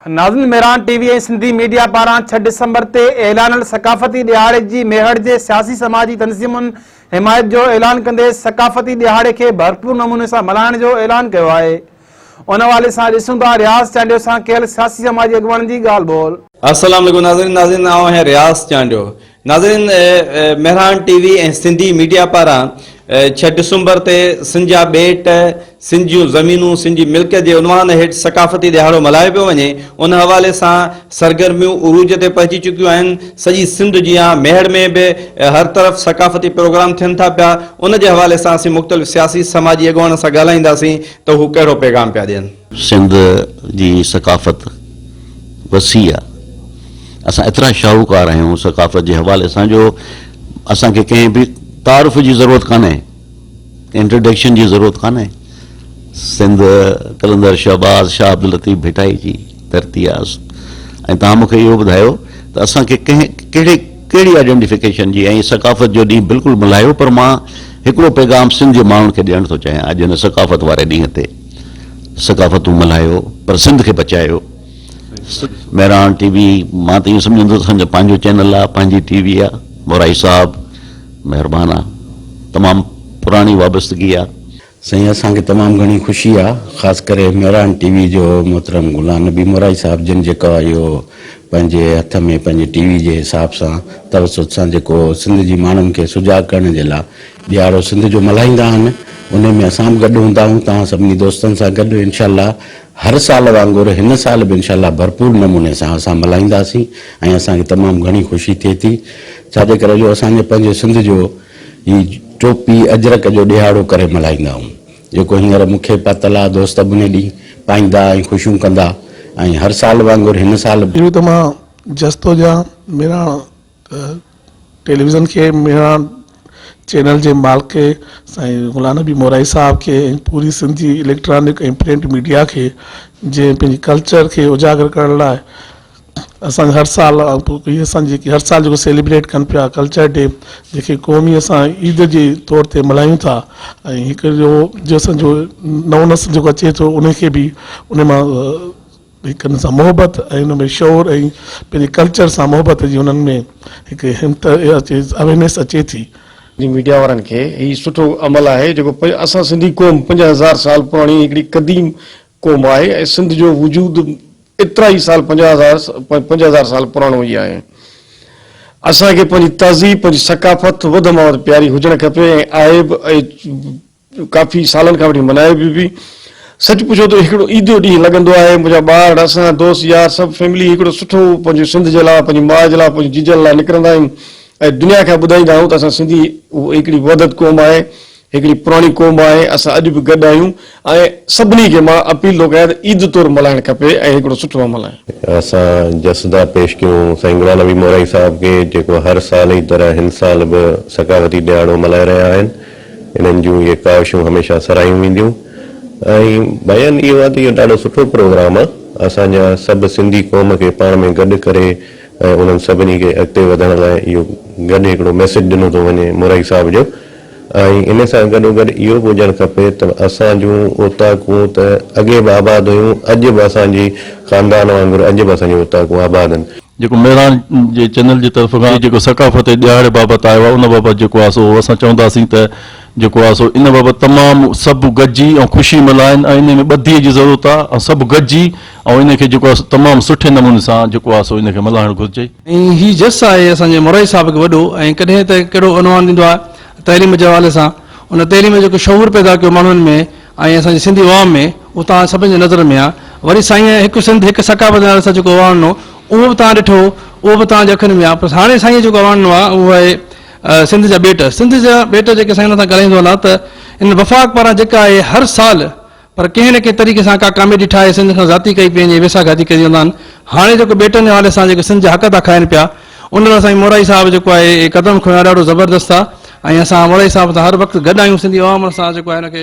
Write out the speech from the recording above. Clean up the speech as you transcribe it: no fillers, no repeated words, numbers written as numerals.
नाज़रीन, मेहरान टीवी ऐं सिंधी मीडिया पारां 6 डिसंबर ते ऐलानल सकाफ़ती दिहाड़े जी मेहड़ जे सियासी समाजी तंज़ीमुनि हिमायत जो ऐलान कंदे सकाफ़ती दिहाड़े के भरपूर नमूने से मल्हाइण जो ऐलान कियो आहे। उन हवाले सां ॾिसूं था रियाज़ चांडियो सां कयल सियासी समाजी अॻुवाणनि जी ॻाल्हि ॿोल। अस्सलाम वालेकुम नाज़रीन, आऊं आहियां रियाज़ चांडियो। नाज़रीन, मेहरान टीवी ऐं सिंधी मीडिया पारां 6 डिसंबर ते सिंध जा ॿेट, सिंध जूं ज़मीनूं, सिंध जी मिल्कियत जे उनवान हेठि सकाफ़ती दिहाड़ो मल्हायो पियो वञे। उन हवाले सां सरगर्मियूं उरूज ते पहुची चुकियूं आहिनि। सॼी सिंध जीअं मेहड़ में बि हर तरफ़ सकाफ़ती प्रोग्राम थियनि था पिया। उन जे हवाले सां असीं मुख़्तलिफ़ सियासी समाजी अॻुवान सां ॻाल्हाईंदासीं त हू कहिड़ो पैगाम पिया ॾियनि। सिंध जी सकाफ़त वसी आहे। असां एतिरा शाहूकार आहियूं सकाफ़त जे हवाले सां जो असांखे कंहिं बि तारुफ़ जी ज़रूरत कान्हे, इंट्रोडक्शन जी ज़रूरत कान्हे। सिंध कलंदर शहबाज़ शाह अब्दुल लतीफ़ भिटाई जी धरती आहे। ऐं तव्हां मूंखे इहो ॿुधायो त असांखे कहिड़ी आइडेंटिफिकेशन जी ऐं सकाफ़त जो ॾींहुं बिल्कुलु मल्हायो, पर मां हिकिड़ो पैगाम सिंध जे माण्हुनि खे ॾियणु थो चाहियां। अॼु हिन सकाफ़त वारे ॾींहं ते सकाफ़तूं मल्हायो पर सिंध खे बचायो। मेहरान टीवी, मां त इहो सम्झंदो असांजो पंहिंजो चैनल आहे, पंहिंजी टीवी आहे। मोराई साहब महिरबान आहे, तमामु पुराणी वाबस्तगी आहे। साईं, असांखे तमामु घणी ख़ुशी आहे, ख़ासि करे मेहरान टीवी जो मोहतरम गुलाम नबी मोराई साहब जिन जेका इहो पंहिंजे हथ में पंहिंजे टीवी जे हिसाब सां तवसुत सां जेको सिंध जी माण्हुनि खे सुजाॻ करण जे लाइ ॾियारो सिंध जो मल्हाईंदा आहिनि, उन में असां बि गॾु हूंदा आहियूं तव्हां सभिनी दोस्तनि सां गॾु। इनशाअल्लाह हर साल वांगुरु हिन साल बि इनशाअल्लाह भरपूर नमूने सां असां मल्हाईंदासीं ऐं असांखे तमामु घणी ख़ुशी थिए थी, छाजे करे जो असांजे पंहिंजे सिंध जो ही टोपी अजरक जो ॾियारो करे मल्हाईंदा आहियूं, जेको हींअर मूंखे पतल आहे। दोस्त बि उन ॾींहुं पाईंदा ऐं ख़ुशियूं कंदा ऐं हर साल वांगुरु हिन साल बि त मां जस्तो जा मेहरान टेलीविज़न के मेहरान चैनल जे मालिक खे साईं गुलाम नबी मोराई साहब के पूरी सिंधी इलेक्ट्रॉनिक ऐं प्रिंट मीडिया के जे पंहिंजे कल्चर के उजागर करण लाइ असां हर साल हर साल जेको सेलिब्रेट कनि पिया कल्चर डे, जेके क़ौमी असां ईद जे तौर ते मल्हायूं था। ऐं हिकिड़ो जो असांजो नओं नस्ल जेको अचे थो उनखे बि उन मां हिकु सां मोहबत ऐं उन में शौर ऐं पंहिंजे कल्चर सां मोहबत जी उन्हनि में हिकु हिमत अचे, अवेयरनेस अचे थी। मीडिया वारनि खे ही सुठो अमल आहे जेको असां सिंधी क़ौम 50,000 साल पुराणी हिकिड़ी क़दीम क़ौम आहे ऐं सिंध जो वजूद एतिरा ई साल 50,000 साल पुराणो ई आहे। असांखे पंहिंजी तहज़ीब, पंहिंजी सकाफ़त वधि मां वधि प्यारी हुजणु खपे ऐं आहे बि काफ़ी सालनि खां वठी मल्हाए बि। सच पुछो त हिकिड़ो ईद जो ॾींहुं लॻंदो आहे, मुंहिंजा ॿार, असां दोस्त यार सभु फैमिली हिकिड़ो सुठो पंहिंजे सिंध जे लाइ, पंहिंजी माउ जे लाइ, पंहिंजी जीजनि लाइ निकिरंदा आहियूं ऐं दुनिया खे ॿुधाईंदा आहियूं त असां सिंधी हिकिड़ी वदत क़ौम आहे, हिकिड़ी पुराणी क़ौम आहे। असां अॼु बि गॾु आहियूं ऐं सभिनी खे मां अपील थो कयां त ईद तौरु मल्हाइणु खपे ऐं हिकिड़ो सुठो अमल आहे। असां जसदा पेश कयूं साईं गुलाम नबी मोराई साहब खे, जेको हर साल जी तरह हिन साल बि सकाफ़ती ॾियारो मल्हाए रहिया आहिनि। इन्हनि जूं इहे काविशूं हमेशह सराहियूं वेंदियूं ऐं बयान इहो आहे त इहो ॾाढो सुठो प्रोग्राम आहे। असांजा सभु सिंधी क़ौम खे पाण में गॾु करे ऐं उन्हनि सभिनी खे अॻिते वधण लाइ इहो गॾु हिकिड़ो मैसेज ॾिनो थो वञे मोराई साहब जो। ऐं इन सां गॾोगॾु इहो बि हुजणु खपे त असां जूं ओताकूं त अॻे बि आबाद हुयूं, अॼु बि असांजी ख़ानदान वांगुरु अॼु बि असांजी ओताकूं आबाद आहिनि। जेको मेहरान जे चैनल जी तरफ़ खां जेको सकाफ़त ॾियारे बाबति आयो आहे उन बाबति जेको आहे सो असां चवंदासीं त जेको आहे सो इन बाबति तमामु सभु गॾिजी ऐं ख़ुशी मल्हाइनि ऐं इन में ॿधीअ जी ज़रूरत आहे ऐं सभु गॾिजी ऐं इनखे जेको आहे तमामु सुठे नमूने सां जेको आहे सो इनखे मल्हाइणु घुरिजे। ऐं हीउ जस आहे असांजे मोराई साहब खे वॾो ऐं कॾहिं त कहिड़ो अनुमान ॾींदो आहे तइलीम जे हवाले सां। उन तइलीम जेको शऊर पैदा कयो माण्हुनि में ऐं असांजी सिंधी अवाम में, उहो तव्हां सभिनी जे नज़र में आहे। वरी साईं हिकु सिंध हिकु सकाफ़त नाले सां जेको अवाणो उहो बि तव्हां ॾिठो, उहो बि तव्हांजे अखियुनि में आहे। पर हाणे साईं जेको अवाणो आहे उहो आहे सिंध जा ॿेट। सिंध जा ॿेट जेके साईं सां ॻाल्हाईंदो आहे त इन वफ़ाक़ पारां जेका आहे हर साल पर कंहिं न कंहिं तरीक़े सां का कॉमेडी ठाहे सिंध खां ज़ाती कई पंहिंजे वेसाघाती करी वेंदा आहिनि। हाणे जेको ॿेटनि जे हवाले सां जेके सिंध जा हक़ था खाइनि पिया, उन लाइ साईं मोराई साहब जेको आहे क़दम खयों ॾाढो ज़बरदस्त आहे ऐं असां मोराई साहब सां हर वक़्तु गॾु आहियूं। सिंधी अवाम सां जेको आहे हिनखे